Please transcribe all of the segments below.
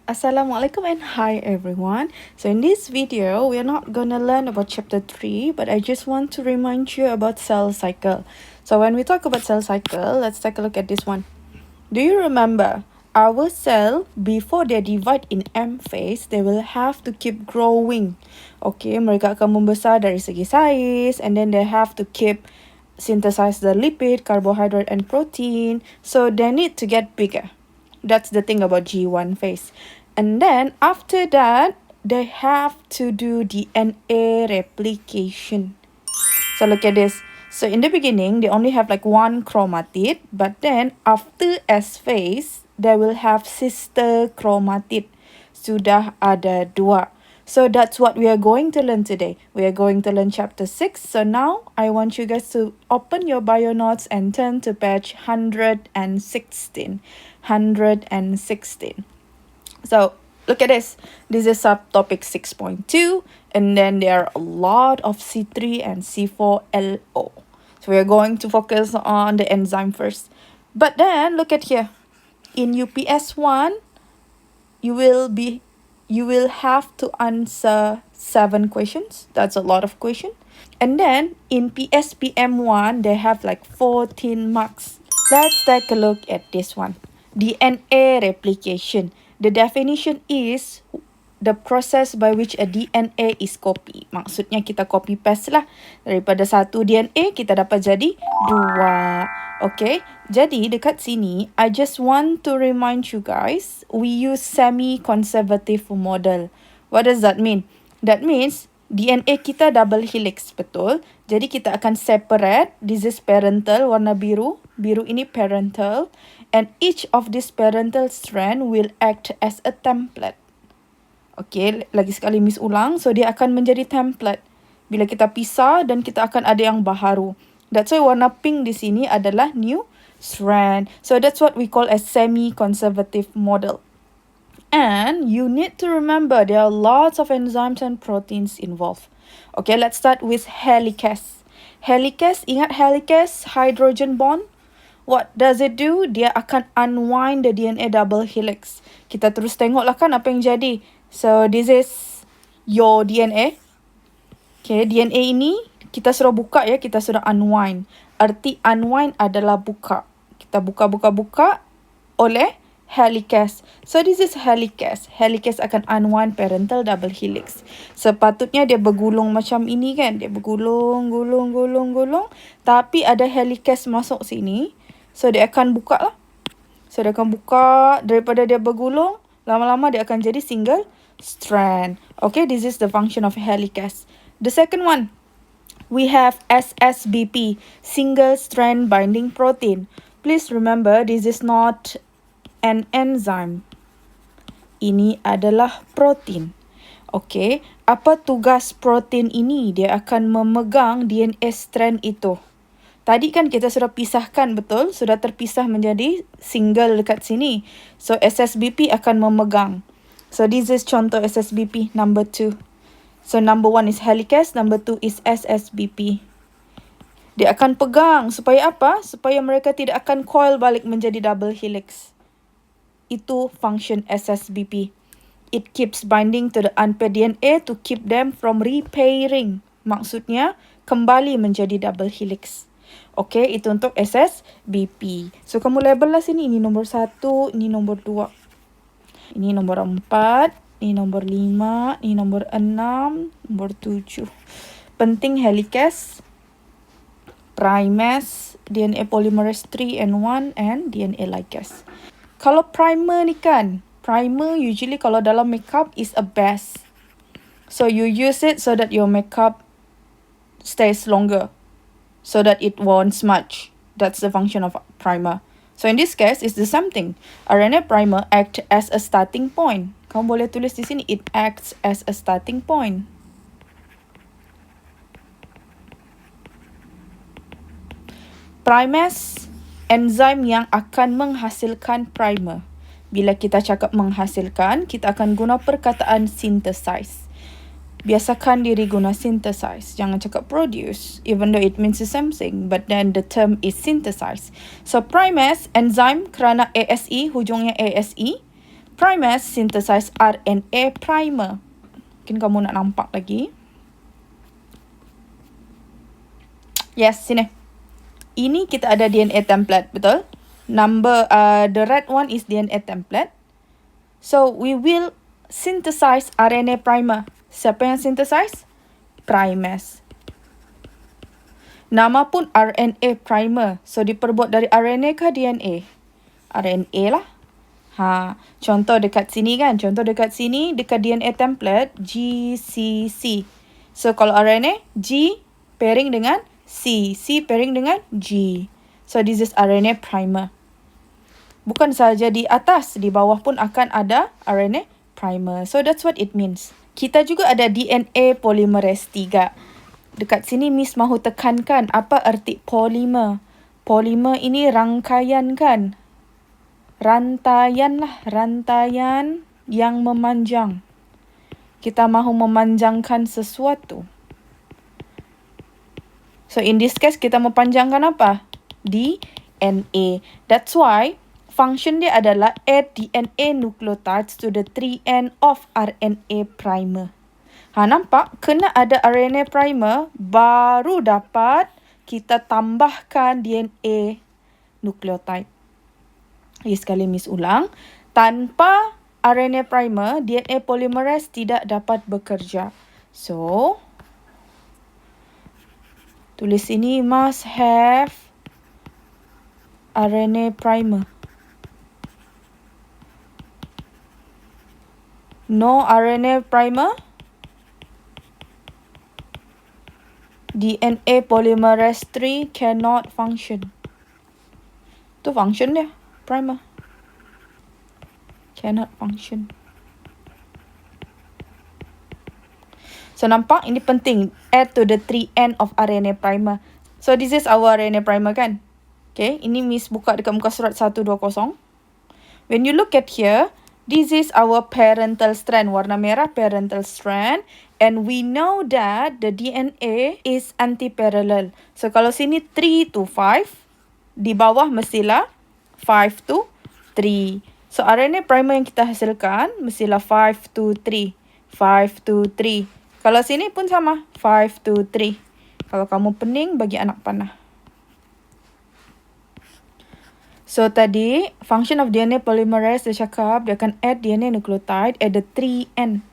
Assalamualaikum and hi everyone. So in this video, we are not gonna learn about chapter 3, but I just want to remind you about cell cycle. So when we talk about cell cycle, let's take a look at this one. Do you remember our cell, before they divide in M phase, they will have to keep growing. Okay, mereka akan membesar dari segi size, and then they have to keep synthesize the lipid, carbohydrate and protein. So they need to get bigger. That's the thing about G1 phase. And then after that, they have to do DNA replication. So look at this. So in the beginning, they only have like one chromatid, but then after S phase, they will have sister chromatid. Sudah ada dua. So that's what we are going to learn today. We are going to learn chapter 6. So now I want you guys to open your bio notes and turn to page 116. 116. So look at this. This is subtopic 6.2, and then there are a lot of C3 and C4LO. So we are going to focus on the enzyme first. But then look at here. In UPS 1, you will have to answer 7 questions. That's a lot of questions. And then in PSPM 1, they have like 14 marks. Let's take a look at this one. DNA replication. The definition is the process by which a DNA is copied. Maksudnya kita copy paste lah. Daripada satu DNA, kita dapat jadi 2. Okay, jadi dekat sini, I just want to remind you guys, we use semi-conservative model. What does that mean? That means DNA kita double helix, betul? Jadi kita akan separate, this is parental, warna biru. Biru ini parental. And each of this parental strand will act as a template. Okay, lagi sekali Miss ulang. So, dia akan menjadi template. Bila kita pisah dan kita akan ada yang baharu. That's why warna pink di sini adalah new strand. So, that's what we call a semi-conservative model. And you need to remember there are lots of enzymes and proteins involved. Okay, let's start with helicase. Helicase, ingat helicase, hydrogen bond? What does it do? Dia akan unwind the DNA double helix. Kita terus tengoklah kan apa yang jadi. So, this is your DNA. Okay, DNA ini kita sudah buka ya, kita sudah unwind. Arti unwind adalah buka. Kita buka oleh helicase. So, this is helicase. Helicase akan unwind parental double helix. Sepatutnya dia bergulung macam ini kan. Dia bergulung. Tapi ada helicase masuk sini. So, dia akan buka lah. So, dia akan buka. Daripada dia bergulung, lama-lama dia akan jadi single strand. Okay, this is the function of helicase. The second one, we have SSBP, single strand binding protein. Please remember, this is not an enzyme. Ini adalah protein. Okay, apa tugas protein ini? Dia akan memegang DNA strand itu. Tadi kan kita sudah pisahkan, betul? Sudah terpisah menjadi single dekat sini. So, SSBP akan memegang. So, this is contoh SSBP number 2. So, number 1 is helicase, number 2 is SSBP. Dia akan pegang. Supaya apa? Supaya mereka tidak akan coil balik menjadi double helix. Itu function SSBP. It keeps binding to the unpaired DNA to keep them from repairing. Maksudnya, kembali menjadi double helix. Okay, itu untuk SSBP. So, kamu label lah sini. Ini nomor 1, ini nomor 2. Ini nomor 4, ini nomor 5, ini nomor 6, nomor 7. Penting helicase, primase, DNA polymerase 3 and 1, and DNA ligase. Kalau primer ni kan, primer usually kalau dalam makeup is a base. So, you use it so that your makeup stays longer. So that it won't smudge. That's the function of primer. So in this case, it's the same thing. RNA primer acts as a starting point. Kamu boleh tulis di sini, it acts as a starting point. Primase, enzim yang akan menghasilkan primer. Bila kita cakap menghasilkan, kita akan guna perkataan synthesize. Biasakan diri guna synthesize. Jangan cakap produce. Even though it means the same thing. But then the term is synthesize. So primase, enzyme kerana ASE, hujungnya ASE. primase synthesize RNA primer. Mungkin kamu nak nampak lagi. Yes, sini. Ini kita ada DNA template, betul? The red one is DNA template. So, we will synthesize RNA primer. Siapa yang synthesize? Primase. Nama pun RNA primer. So, diperbuat dari RNA ke DNA? RNA lah. Contoh dekat sini kan. Contoh dekat sini, dekat DNA template, GCC. So, kalau RNA, G pairing dengan C. C pairing dengan G. So, this is RNA primer. Bukan sahaja di atas, di bawah pun akan ada RNA primer. So, that's what it means. Kita juga ada DNA polymerase 3. Dekat sini, Miss mahu tekankan apa erti polimer. Polimer ini rangkaian kan? Rantaian lah. Rantaian yang memanjang. Kita mahu memanjangkan sesuatu. So, in this case, kita memanjangkan apa? DNA. That's why, function dia adalah add DNA nucleotides to the 3N of RNA primer. Nampak? Kena ada RNA primer, baru dapat kita tambahkan DNA nucleotide. Sekali Miss ulang. Tanpa RNA primer, DNA polymerase tidak dapat bekerja. So, tulis ini must have RNA primer. No RNA primer, DNA polymerase 3 cannot function. Itu function dia, primer. Cannot function. So, nampak? Ini penting. Add to the 3N of RNA primer. So, this is our RNA primer kan? Okay, ini Miss buka dekat muka surat 120. When you look at here, this is our parental strand. Warna merah, parental strand. And we know that the DNA is antiparallel. So, kalau sini 3 to 5, di bawah mestilah 5 to 3. So, RNA primer yang kita hasilkan mestilah 5 to 3. 5 to 3. Kalau sini pun sama, 5 to 3. Kalau kamu pening, bagi anak panah. So, tadi, function of DNA polymerase, dia cakap dia akan add DNA nucleotide at the 3N.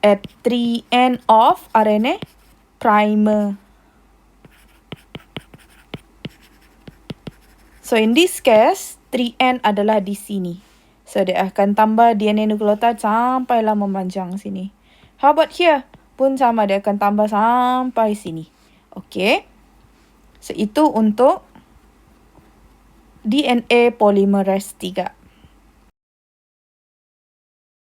At 3N of RNA primer. So, in this case, 3N adalah di sini. So, dia akan tambah DNA nucleotide sampailah memanjang sini. How about here? Pun sama, dia akan tambah sampai sini. Okay. So, itu untuk DNA polymerase 3.